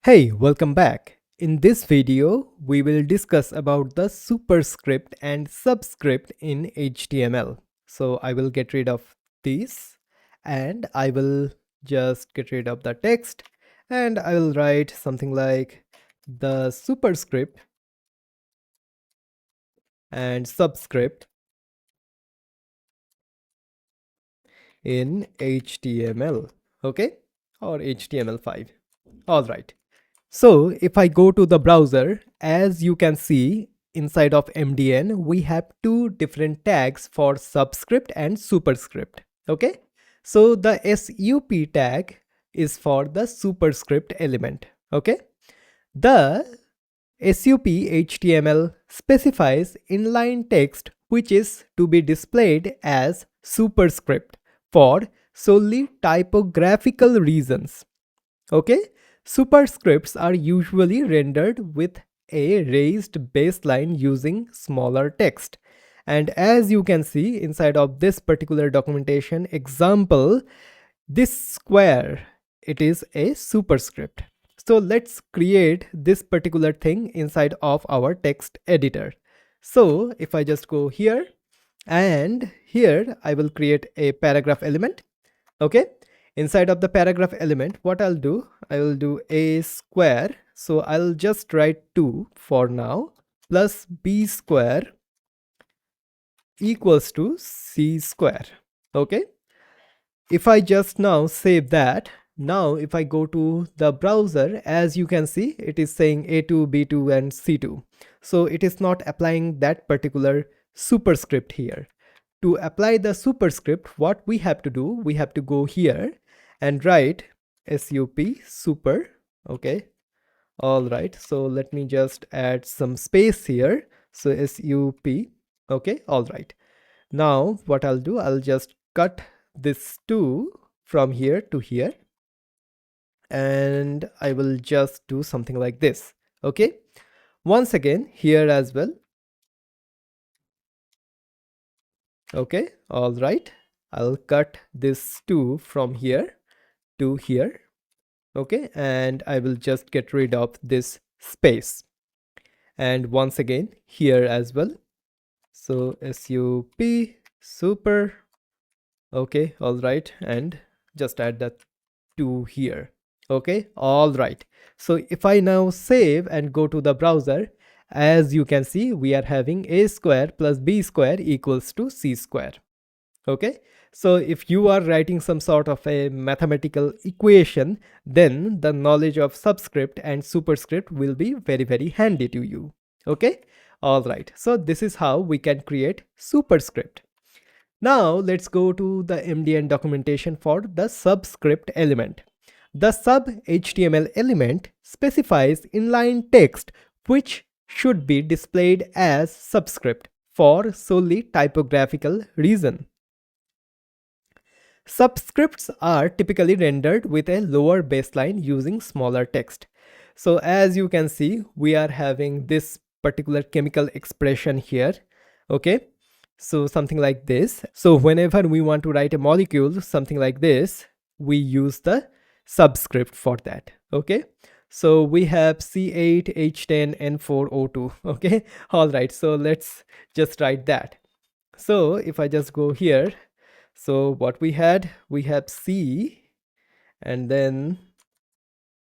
Hey, welcome back. In this video, we will discuss about the superscript and subscript in HTML. So I will get rid of these and I will just get rid of the text and I will write something like the superscript and subscript in HTML, okay? Or HTML5. All right. So if I go to the browser, as you can see inside of MDN, we have two different tags for subscript and superscript. Okay. So the SUP tag is for the superscript element. Okay. The SUP HTML specifies inline text which is to be displayed as superscript for solely typographical reasons. Okay, superscripts are usually rendered with a raised baseline using smaller text. And as you can see inside of this particular documentation example, this square, it is a superscript. So let's create this particular thing inside of our text editor. So if I just go here and here, I will create a paragraph element. Okay, inside of the paragraph element, what I'll do, I will do a square, so I'll just write 2 for now, plus b square equals to c square. Okay, if I just now save that, now if I go to the browser, as you can see, it is saying a2, b2 and c2, so it is not applying that particular superscript here. To apply the superscript, what we have to do, we have to go here and write sup super. Okay, all right, so let me just add some space here. So sup. Okay, all right, now what I'll do, I'll just cut this 2 from here to here and I will just do something like this. Okay, once again here as well. Okay, all right, I'll cut this 2 from here to here. Okay, and I will just get rid of this space, and once again here as well. So sup super. Okay, all right, and just add that 2 here. Okay, all right, so if I now save and go to the browser, as you can see, we are having a square plus b square equals to c square. Okay, so if you are writing some sort of a mathematical equation, then the knowledge of subscript and superscript will be very handy to you. Okay, all right, so this is how we can create superscript. Now let's go to the MDN documentation for the subscript element. The sub HTML element specifies inline text which should be displayed as subscript for solely typographical reason. Subscripts are typically rendered with a lower baseline using smaller text. So as you can see, we are having this particular chemical expression here. Okay, so something like this. So whenever we want to write a molecule, something like this, we use the subscript for that. Okay, so we have C8H10N4O2. Okay, all right, so let's just write that. So if I just go here, so what we had, we have C, and then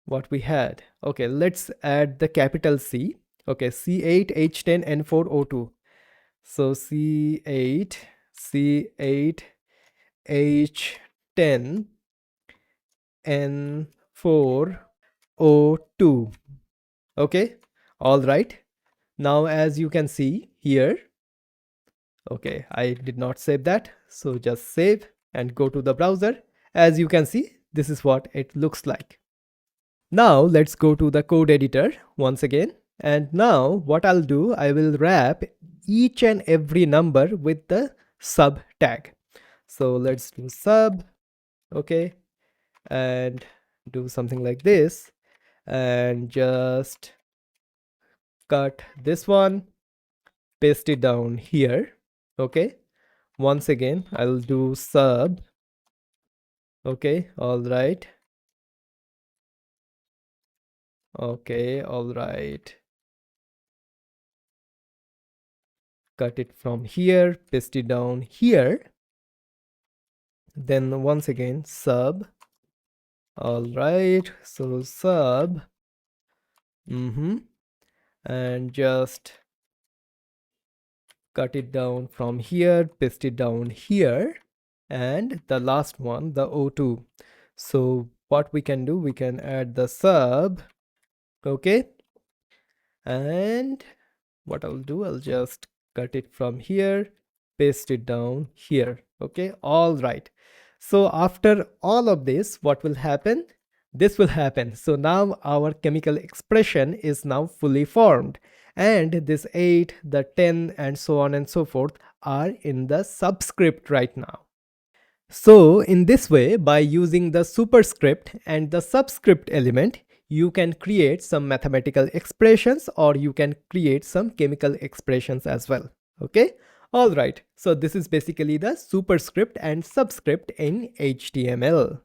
what we had, okay, let's add the capital C. Okay, C8H10N4O2. So C8 C8H10N4O2. Okay, all right, now as you can see here, okay, I did not save that, so just save and go to the browser. As you can see, this is what it looks like. Now let's go to the code editor once again, and now what I'll do, I will wrap each and every number with the sub tag. So let's do sub. Okay, and do something like this and just cut this one, paste it down here. Okay, once again I'll do sub. Okay, all right, Okay, all right. Cut it from here, paste it down here. Then once again, sub. All right, so sub. And just cut it down from here, paste it down here. And the last one, the O2. So what we can do, we can add the sub. Okay. And what I'll do, I'll just cut it from here, paste it down here. Okay, all right. So after all of this, what will happen? This will happen. So now our chemical expression is now fully formed, and this 8, the 10, and so on and so forth are in the subscript right now. So in this way, by using the superscript and the subscript element, you can create some mathematical expressions, or you can create some chemical expressions as well. Okay. All right. So this is basically the superscript and subscript in HTML.